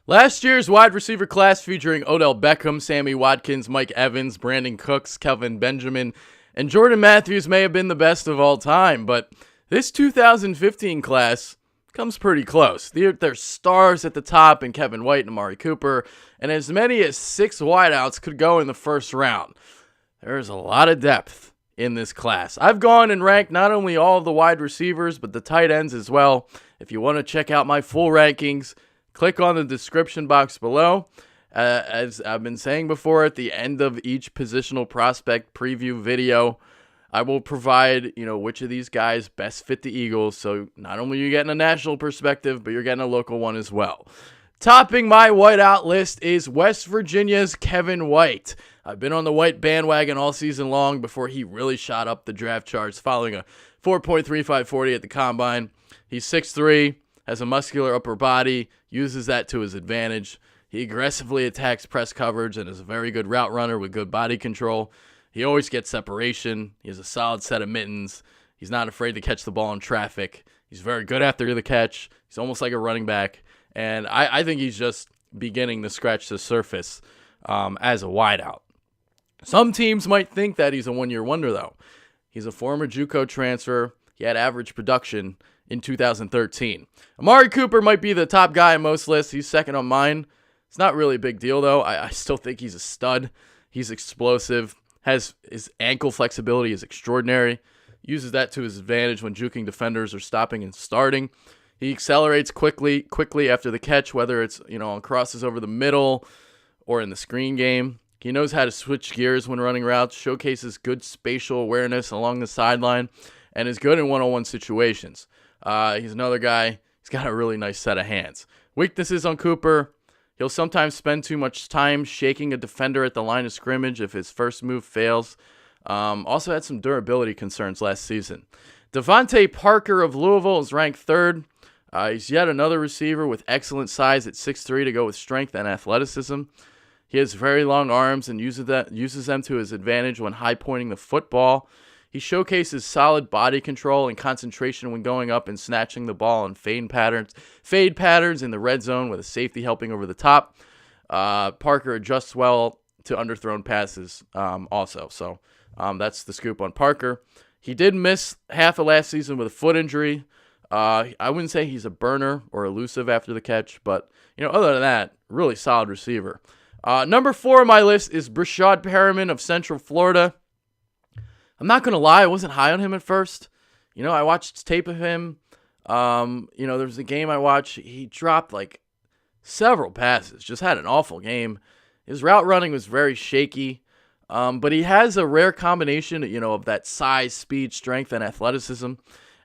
Last year's wide receiver class featuring Odell Beckham, Sammy Watkins, Mike Evans, Brandon Cooks, Kelvin Benjamin, and Jordan Matthews may have been the best of all time, but this 2015 class comes pretty close. There's stars at the top in Kevin White and Amari Cooper, and as many as 6 wideouts could go in the first round. There's a lot of depth in this class. I've gone and ranked not only all of the wide receivers, but the tight ends as well. If you want to check out my full rankings, click on the description box below. As I've been saying before, at the end of each positional prospect preview video, I will provide, which of these guys best fit the Eagles. So not only are you getting a national perspective, but you're getting a local one as well. Topping my whiteout list is West Virginia's Kevin White. I've been on the White bandwagon all season long before he really shot up the draft charts, following a 4.3540 at the combine. He's 6'3", has a muscular upper body, uses that to his advantage. He aggressively attacks press coverage and is a very good route runner with good body control. He always gets separation. He has a solid set of mittens. He's not afraid to catch the ball in traffic. He's very good after the catch. He's almost like a running back. And I think he's just beginning to scratch the surface as a wideout. Some teams might think that he's a one-year wonder, though. He's a former JUCO transfer. He had average production in 2013. Amari Cooper might be the top guy on most lists. He's second on mine. It's not really a big deal, though. I still think he's a stud. He's explosive. His ankle flexibility is extraordinary. Uses that to his advantage when juking defenders or stopping and starting. He accelerates quickly after the catch, whether it's on crosses over the middle or in the screen game. He knows how to switch gears when running routes, showcases good spatial awareness along the sideline, and is good in one-on-one situations. He's another guy. He's got a really nice set of hands. Weaknesses on Cooper: he'll sometimes spend too much time shaking a defender at the line of scrimmage if his first move fails. Also had some durability concerns last season. DeVante Parker of Louisville is ranked third. He's yet another receiver with excellent size at 6'3" to go with strength and athleticism. He has very long arms and uses them to his advantage when high-pointing the football. He showcases solid body control and concentration when going up and snatching the ball in fade patterns in the red zone with a safety helping over the top. Parker adjusts well to underthrown passes also. So that's the scoop on Parker. He did miss half of last season with a foot injury. I wouldn't say he's a burner or elusive after the catch, but other than that, really solid receiver. Number 4 on my list is Breshad Perriman of Central Florida. I'm not going to lie, I wasn't high on him at first. I watched tape of him. There was a game I watched. He dropped several passes, just had an awful game. His route running was very shaky, but he has a rare combination, of that size, speed, strength, and athleticism.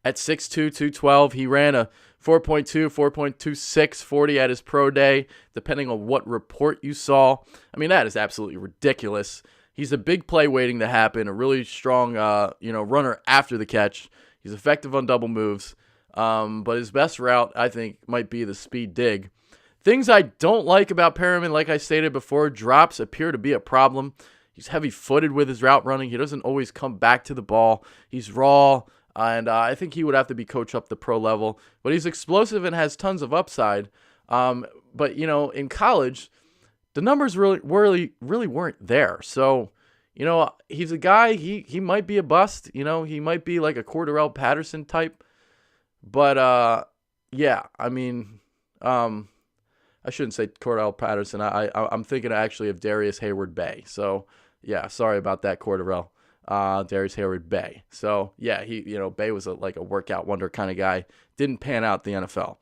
At 6'2", 212, he ran a 4.2, 4.26 40 at his pro day, depending on what report you saw. I mean, that is absolutely ridiculous. He's a big play waiting to happen, a really strong, runner after the catch. He's effective on double moves, but his best route, I think, might be the speed dig. Things I don't like about Perriman, like I stated before, drops appear to be a problem. He's heavy-footed with his route running. He doesn't always come back to the ball. He's raw. And I think he would have to be coached up the pro level. But he's explosive and has tons of upside. But, in college, the numbers really weren't there. So, he's a guy, he might be a bust. He might be like a Cordarrelle Patterson type. But, I shouldn't say Cordarrelle Patterson. I'm thinking actually of Darius Hayward-Bay. So, yeah, sorry about that, Cordarrelle. Darius Hayward-Bay. So, yeah, Bay was a workout wonder kind of guy. Didn't pan out the NFL.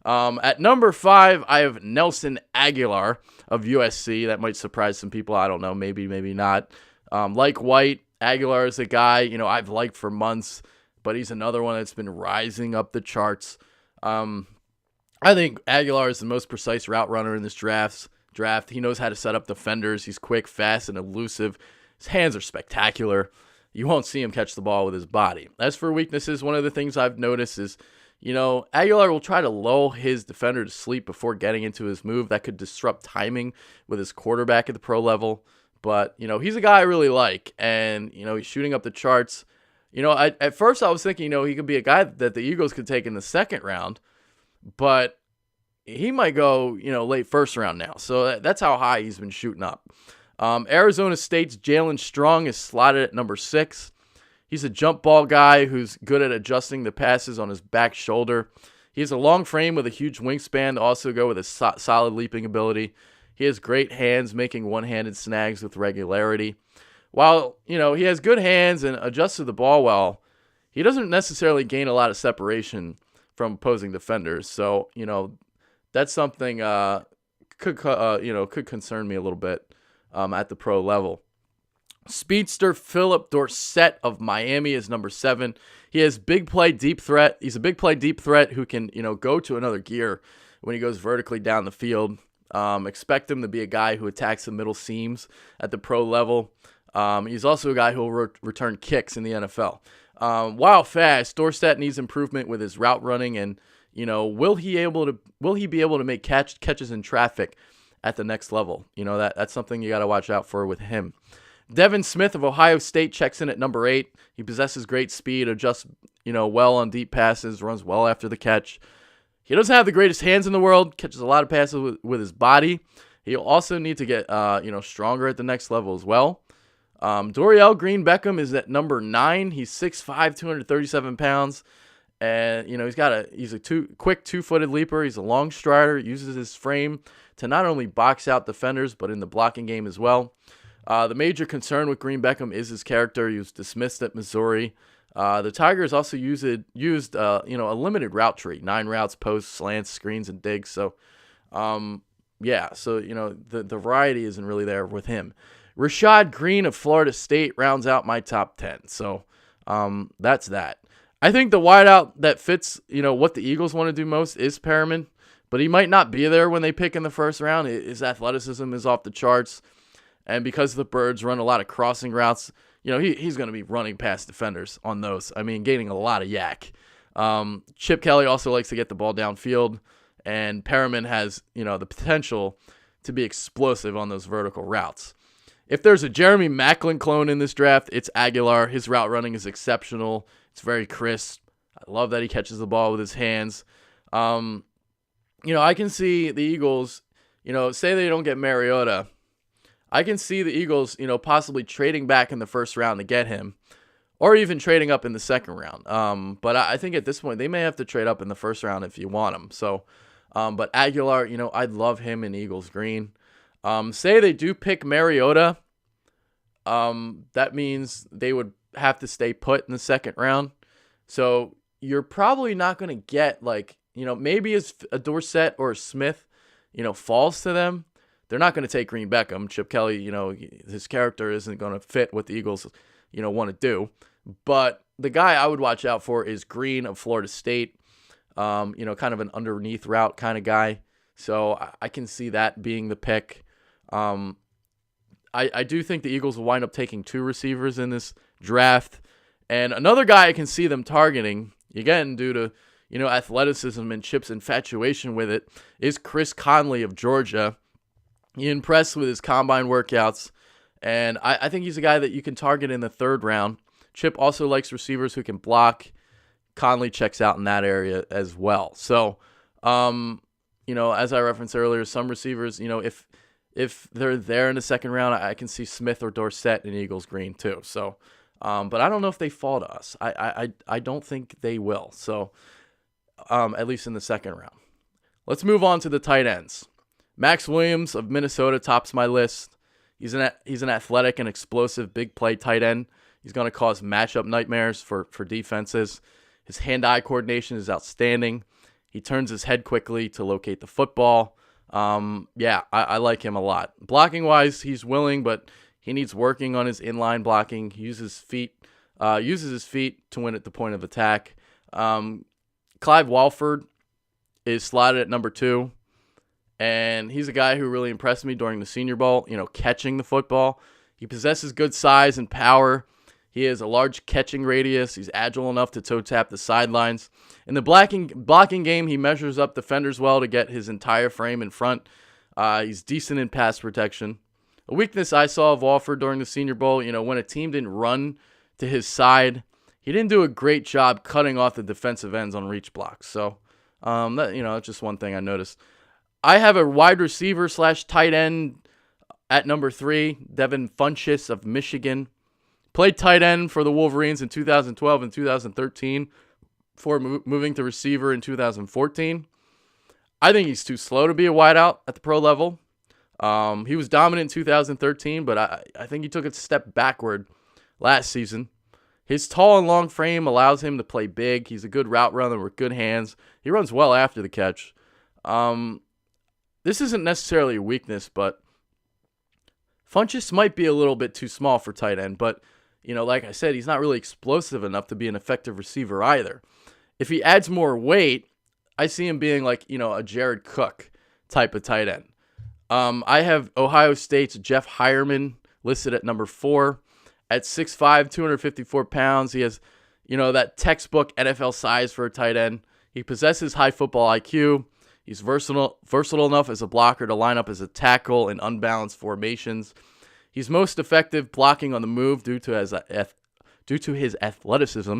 At number 5, I have Nelson Agholor of USC. That might surprise some people. I don't know. Maybe not. Like White, Agholor is a guy, I've liked for months, but he's another one that's been rising up the charts. I think Agholor is the most precise route runner in this draft. He knows how to set up defenders. He's quick, fast, and elusive. His hands are spectacular. You won't see him catch the ball with his body. As for weaknesses, one of the things I've noticed is, Agholor will try to lull his defender to sleep before getting into his move. That could disrupt timing with his quarterback at the pro level. But, he's a guy I really like. And, he's shooting up the charts. At first I was thinking, he could be a guy that the Eagles could take in the second round. But, he might go, late first round now. So that's how high he's been shooting up. Arizona State's Jaelen Strong is slotted at number 6. He's a jump ball guy who's good at adjusting the passes on his back shoulder. He has a long frame with a huge wingspan to also go with a solid leaping ability. He has great hands, making one-handed snags with regularity. While, he has good hands and adjusts to the ball well, he doesn't necessarily gain a lot of separation from opposing defenders. So, that's something could concern me a little bit at the pro level. Speedster Phillip Dorsett of Miami is number 7. He has big play, deep threat. He's a big play, deep threat who can, go to another gear when he goes vertically down the field. Expect him to be a guy who attacks the middle seams at the pro level. He's also a guy who will return kicks in the NFL. While fast, Dorsett needs improvement with his route running, and will he be able to make catches in traffic at the next level? That's something you got to watch out for with him. Devin Smith of Ohio State checks in at number 8. He possesses great speed, adjusts, well on deep passes, runs well after the catch. He doesn't have the greatest hands in the world, catches a lot of passes with his body. He'll also need to get, stronger at the next level as well. Dorial Green-Beckham is at number 9. He's 6'5", 237 pounds. And, he's a quick two-footed leaper. He's a long strider, uses his frame to not only box out defenders, but in the blocking game as well. The major concern with Green-Beckham is his character. He was dismissed at Missouri. The Tigers also used a limited route tree, 9 routes, posts, slants, screens, and digs. So, the variety isn't really there with him. Rashad Greene of Florida State rounds out my top 10. So, that's that. I think the wideout that fits, what the Eagles want to do most is Perriman, but he might not be there when they pick in the first round. His athleticism is off the charts. And because the Birds run a lot of crossing routes, he's going to be running past defenders on those. I mean, gaining a lot of yak. Chip Kelly also likes to get the ball downfield, and Perriman has, the potential to be explosive on those vertical routes. If there's a Jeremy Maclin clone in this draft, it's Agholor. His route running is exceptional. It's very crisp. I love that he catches the ball with his hands. I can see the Eagles, say they don't get Mariota. I can see the Eagles, possibly trading back in the first round to get him, or even trading up in the second round. But I think at this point, they may have to trade up in the first round if you want him. So, but Agholor, I'd love him in Eagles green. Say they do pick Mariota, that means they would have to stay put in the second round. So you're probably not going to get maybe as a Dorsett or a Smith, falls to them. They're not going to take Green-Beckham. Chip Kelly, his character isn't going to fit what the Eagles, want to do. But the guy I would watch out for is Greene of Florida State, kind of an underneath route kind of guy. So I can see that being the pick. I do think the Eagles will wind up taking 2 receivers in this draft. And another guy I can see them targeting, again, due to, athleticism and Chip's infatuation with it, is Chris Conley of Georgia. He impressed with his combine workouts, and I think he's a guy that you can target in the 3rd round. Chip also likes receivers who can block. Conley checks out in that area as well. So, as I referenced earlier, some receivers, if they're there in the second round, I can see Smith or Dorsett in Eagles green too. So, but I don't know if they fall to us. I don't think they will. So, at least in the second round. Let's move on to the tight ends. Maxx Williams of Minnesota tops my list. He's an athletic and explosive big play tight end. He's going to cause matchup nightmares for defenses. His hand-eye coordination is outstanding. He turns his head quickly to locate the football. I like him a lot. Blocking-wise, he's willing, but he needs working on his inline blocking. He uses his feet to win at the point of attack. Clive Walford is slotted at number 2. And he's a guy who really impressed me during the Senior Bowl, catching the football. He possesses good size and power. He has a large catching radius. He's agile enough to toe tap the sidelines. In the blocking game, he measures up defenders well to get his entire frame in front. He's decent in pass protection. A weakness I saw of Walford during the Senior Bowl, when a team didn't run to his side, he didn't do a great job cutting off the defensive ends on reach blocks. So, that's just one thing I noticed. I have a wide receiver / tight end at number 3, Devin Funchess of Michigan. Played tight end for the Wolverines in 2012 and 2013 before moving to receiver in 2014. I think he's too slow to be a wideout at the pro level. He was dominant in 2013, but I think he took a step backward last season. His tall and long frame allows him to play big. He's a good route runner with good hands. He runs well after the catch. This isn't necessarily a weakness, but Funchess might be a little bit too small for tight end, but like I said, he's not really explosive enough to be an effective receiver either. If he adds more weight, I see him being like, a Jared Cook type of tight end. I have Ohio State's Jeff Heuerman listed at number 4. At 6'5", 254 pounds, he has, that textbook NFL size for a tight end. He possesses high football IQ. He's versatile enough as a blocker to line up as a tackle in unbalanced formations. He's most effective blocking on the move due to his athleticism.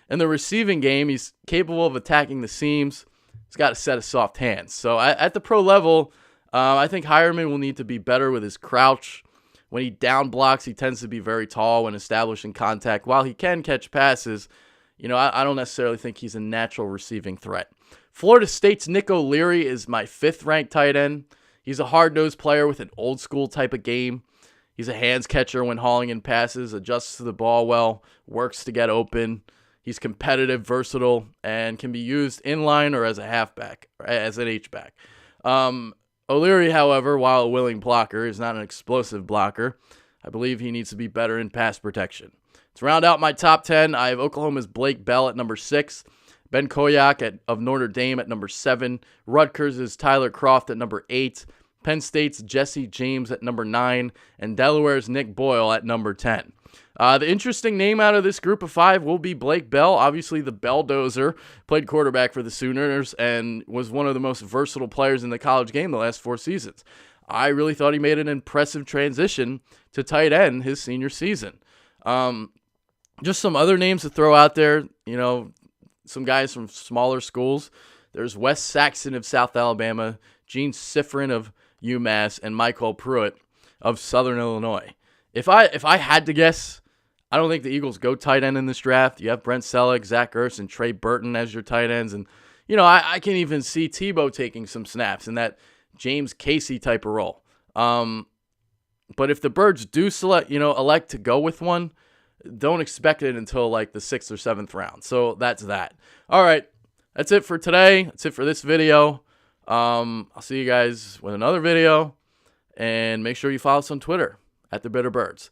In the receiving game, he's capable of attacking the seams. He's got a set of soft hands. So at the pro level, I think Heuerman will need to be better with his crouch. When he down blocks, he tends to be very tall when establishing contact. While he can catch passes, I don't necessarily think he's a natural receiving threat. Florida State's Nick O'Leary is my 5th-ranked tight end. He's a hard-nosed player with an old-school type of game. He's a hands catcher when hauling in passes, adjusts to the ball well, works to get open. He's competitive, versatile, and can be used inline or as a halfback, or as an H-back. O'Leary, however, while a willing blocker, is not an explosive blocker. I believe he needs to be better in pass protection. To round out my top 10, I have Oklahoma's Blake Bell at number 6, Ben Koyack of Notre Dame at number 7, Rutgers' Tyler Kroft at number 8, Penn State's Jesse James at number 9, and Delaware's Nick Boyle at number 10. The interesting name out of this group of 5 will be Blake Bell. Obviously, the Belldozer played quarterback for the Sooners and was one of the most versatile players in the college game the last 4 seasons. I really thought he made an impressive transition to tight end his senior season. Just some other names to throw out there, some guys from smaller schools. There's Wes Saxon of South Alabama, Gene Sifrin of UMass, and Michael Pruitt of Southern Illinois. If I had to guess, I don't think the Eagles go tight end in this draft. You have Brent Selleck, Zach Ertz, and Trey Burton as your tight ends. And, I can even see Tebow taking some snaps in that James Casey type of role. But if the Birds do elect to go with one, don't expect it until like the 6th or 7th round. So that's that. All right. That's it for today. That's it for this video. I'll see you guys with another video. And make sure you follow us on Twitter @TheBitterBirds.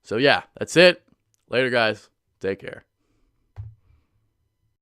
So yeah, that's it. Later, guys. Take care.